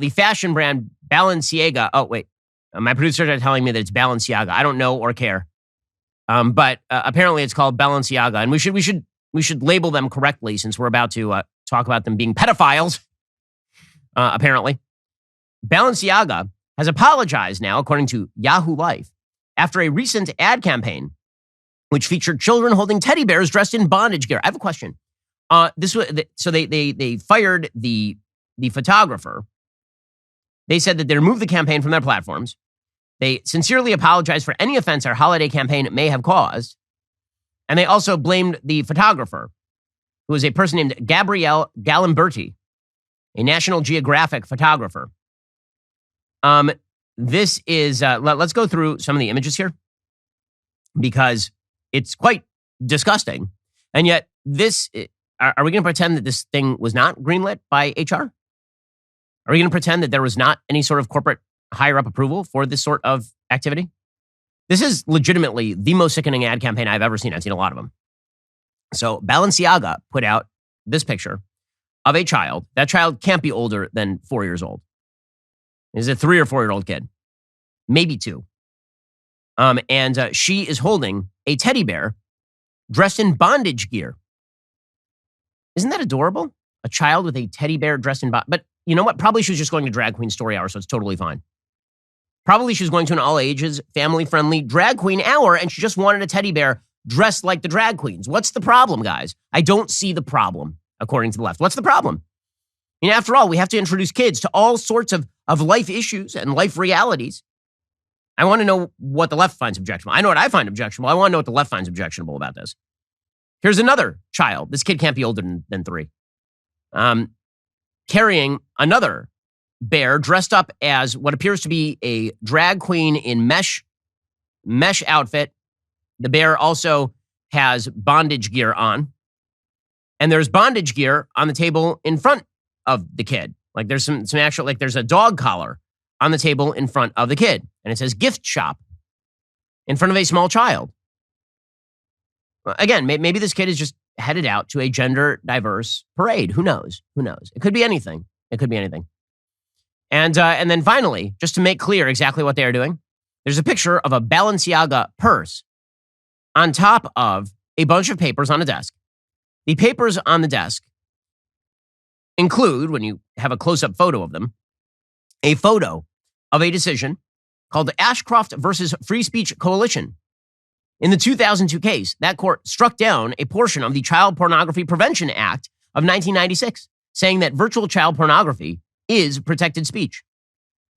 the fashion brand Balenciaga. Oh, wait. My producers are telling me that it's Balenciaga. I don't know or care. But apparently it's called Balenciaga. And we should label them correctly since we're about to talk about them being pedophiles, apparently. Balenciaga has apologized now, according to Yahoo Life, after a recent ad campaign which featured children holding teddy bears dressed in bondage gear. I have a question. So they fired the photographer. They said that they removed the campaign from their platforms. They sincerely apologized for any offense our holiday campaign may have caused. And they also blamed the photographer, who is a person named Gabrielle Galimberti, a National Geographic photographer. This is, let's go through some of the images here, because it's quite disgusting. And yet are we going to pretend that this thing was not greenlit by HR? Are we going to pretend that there was not any sort of corporate higher up approval for this sort of activity? This is legitimately the most sickening ad campaign I've ever seen. I've seen a lot of them. So Balenciaga put out this picture of a child. That child can't be older than 4 years old. Is a 3 or 4 year old kid, maybe 2. And she is holding a teddy bear dressed in bondage gear. Isn't that adorable? A child with a teddy bear dressed in bondage. But you know what? Probably she was just going to drag queen story hour, so it's totally fine. Probably she was going to an all ages, family friendly drag queen hour, and she just wanted a teddy bear dressed like the drag queens. What's the problem, guys? I don't see the problem, according to the left. What's the problem? After all, we have to introduce kids to all sorts of life issues and life realities. I want to know what the left finds objectionable. I know what I find objectionable. I want to know what the left finds objectionable about this. Here's another child. This kid can't be older than 3. Carrying another bear dressed up as what appears to be a drag queen in mesh outfit. The bear also has bondage gear on. And there's bondage gear on the table in front of the kid. Like there's some actual, like there's a dog collar on the table in front of the kid. And it says gift shop in front of a small child. Again, maybe this kid is just headed out to a gender diverse parade. Who knows? It could be anything. And then finally, just to make clear exactly what they are doing, there's a picture of a Balenciaga purse on top of a bunch of papers on a desk. The papers on the desk include, when you have a close-up photo of them, a photo of a decision called the Ashcroft versus Free Speech Coalition. In the 2002 case, that court struck down a portion of the Child Pornography Prevention Act of 1996, saying that virtual child pornography is protected speech.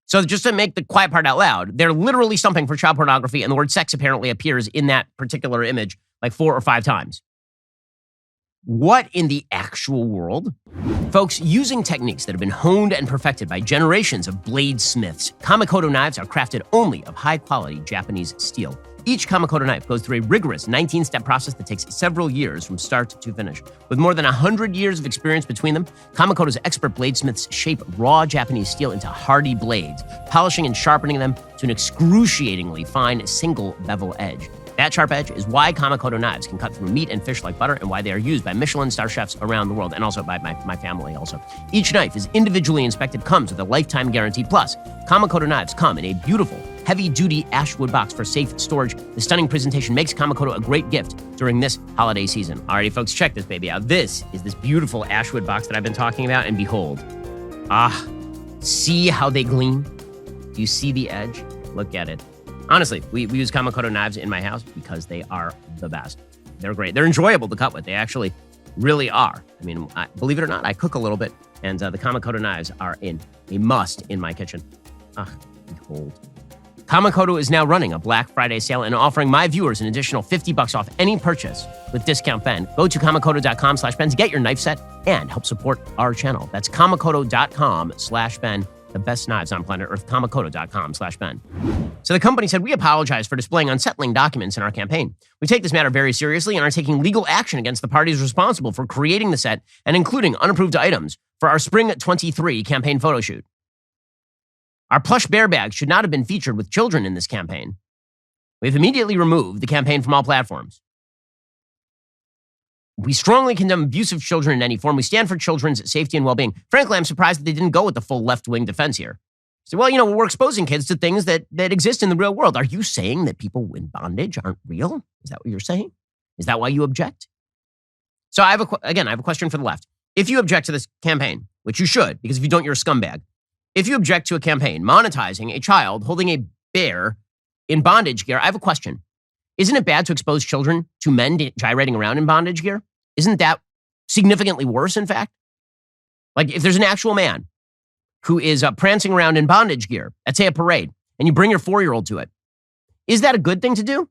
So just to make the quiet part out loud, they're literally stumping for child pornography, and the word sex apparently appears in that particular image like 4 or 5 times. What in the actual world? Folks, using techniques that have been honed and perfected by generations of bladesmiths, Kamikoto knives are crafted only of high-quality Japanese steel. Each Kamikoto knife goes through a rigorous 19-step process that takes several years from start to finish. With more than 100 years of experience between them, Kamikoto's expert bladesmiths shape raw Japanese steel into hardy blades, polishing and sharpening them to an excruciatingly fine single bevel edge. That sharp edge is why Kamikoto knives can cut through meat and fish like butter, and why they are used by Michelin star chefs around the world, and also by my family also. Each knife is individually inspected, comes with a lifetime guarantee. Plus, Kamikoto knives come in a beautiful, heavy-duty ashwood box for safe storage. The stunning presentation makes Kamikoto a great gift during this holiday season. Alrighty, folks, check this baby out. This is this beautiful ashwood box that I've been talking about, and behold. See how they gleam? Do you see the edge? Look at it. Honestly, we use Kamikoto knives in my house because they are the best. They're great. They're enjoyable to cut with. They actually really are. I mean, believe it or not, I cook a little bit, and the Kamikoto knives are a must in my kitchen. Behold. Kamikoto is now running a Black Friday sale and offering my viewers an additional $50 off any purchase with discount Ben. Go to kamikoto.com/Ben to get your knife set and help support our channel. That's kamikoto.com/Ben. The best knives on planet Earth, kamikoto.com/Ben. So the company said, we apologize for displaying unsettling documents in our campaign. We take this matter very seriously and are taking legal action against the parties responsible for creating the set and including unapproved items for our Spring 23 campaign photo shoot. Our plush bear bag should not have been featured with children in this campaign. We've immediately removed the campaign from all platforms. We strongly condemn abuse of children in any form. We stand for children's safety and well-being. Frankly, I'm surprised that they didn't go with the full left-wing defense here. So, well, we're exposing kids to things that exist in the real world. Are you saying that people in bondage aren't real? Is that what you're saying? Is that why you object? So I have a question for the left. If you object to this campaign, which you should, because if you don't, you're a scumbag. If you object to a campaign monetizing a child holding a bear in bondage gear, I have a question. Isn't it bad to expose children to men gyrating around in bondage gear? Isn't that significantly worse, in fact? Like if there's an actual man who is prancing around in bondage gear at, say, a parade, and you bring your 4-year-old to it, is that a good thing to do?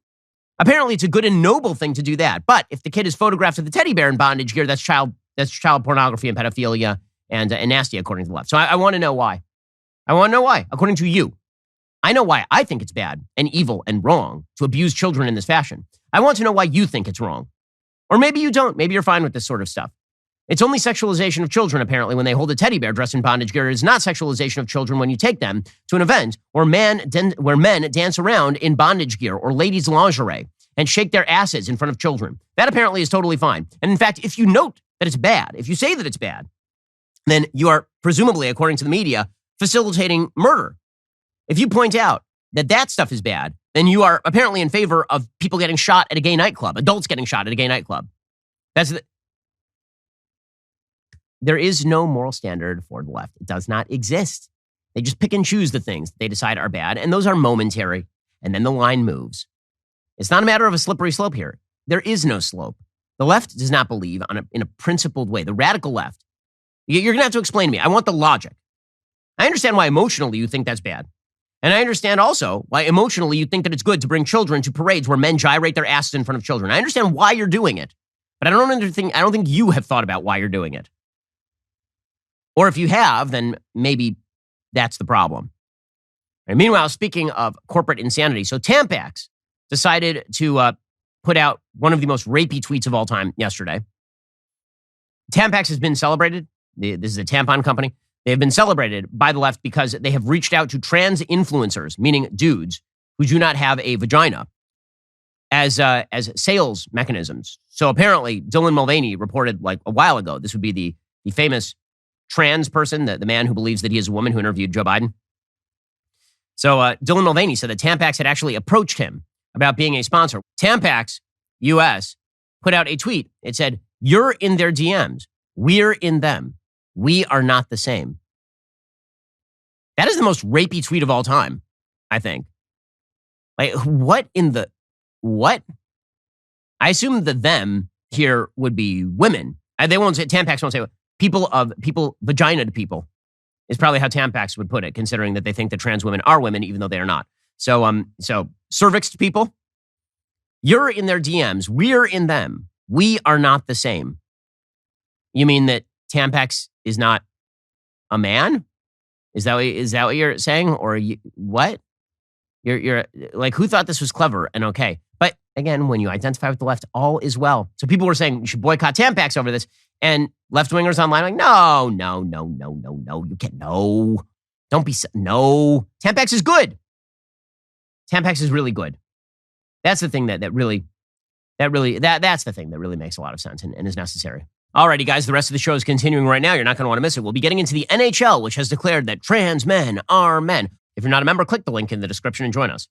Apparently, it's a good and noble thing to do that. But if the kid is photographed with the teddy bear in bondage gear, that's child pornography and pedophilia and nasty, according to the left. So I want to know why. I want to know why, according to you. I know why I think it's bad and evil and wrong to abuse children in this fashion. I want to know why you think it's wrong. Or maybe you don't. Maybe you're fine with this sort of stuff. It's only sexualization of children, apparently, when they hold a teddy bear dressed in bondage gear. It is not sexualization of children when you take them to an event where men dance around in bondage gear or ladies' lingerie and shake their asses in front of children. That apparently is totally fine. And in fact, if you note that it's bad, if you say that it's bad, then you are presumably, according to the media, facilitating murder. If you point out that stuff is bad, then you are apparently in favor of people getting shot at a gay nightclub, adults getting shot at a gay nightclub. There is no moral standard for the left. It does not exist. They just pick and choose the things they decide are bad, and those are momentary, and then the line moves. It's not a matter of a slippery slope here. There is no slope. The left does not believe in a principled way. The radical left. You're going to have to explain to me. I want the logic. I understand why emotionally you think that's bad. And I understand also why emotionally you think that it's good to bring children to parades where men gyrate their asses in front of children. I understand why you're doing it, but I don't think you have thought about why you're doing it. Or if you have, then maybe that's the problem. And meanwhile, speaking of corporate insanity, so Tampax decided to put out one of the most rapey tweets of all time yesterday. Tampax has been celebrated. This is a tampon company. They have been celebrated by the left because they have reached out to trans influencers, meaning dudes who do not have a vagina, as sales mechanisms. So apparently, Dylan Mulvaney reported like a while ago, this would be the famous trans person, the man who believes that he is a woman who interviewed Joe Biden. So Dylan Mulvaney said that Tampax had actually approached him about being a sponsor. Tampax US put out a tweet. It said, "You're in their DMs. We're in them. We are not the same." That is the most rapey tweet of all time, I think. Like, what? I assume the them here would be women. They won't say, Tampax won't say, people, vagina to people is probably how Tampax would put it, considering that they think that trans women are women, even though they are not. So cervix to people. You're in their DMs. We're in them. We are not the same. You mean that Tampax is not a man? Is that what you're saying? Or what? You're like, who thought this was clever and okay? But again, when you identify with the left, all is well. So people were saying you should boycott Tampax over this. And left-wingers online are like, no, you can't, no. Don't be, no. Tampax is good. Tampax is really good. That's the thing that's the thing that really makes a lot of sense and is necessary. Alrighty, guys, the rest of the show is continuing right now. You're not going to want to miss it. We'll be getting into the NHL, which has declared that trans men are men. If you're not a member, click the link in the description and join us.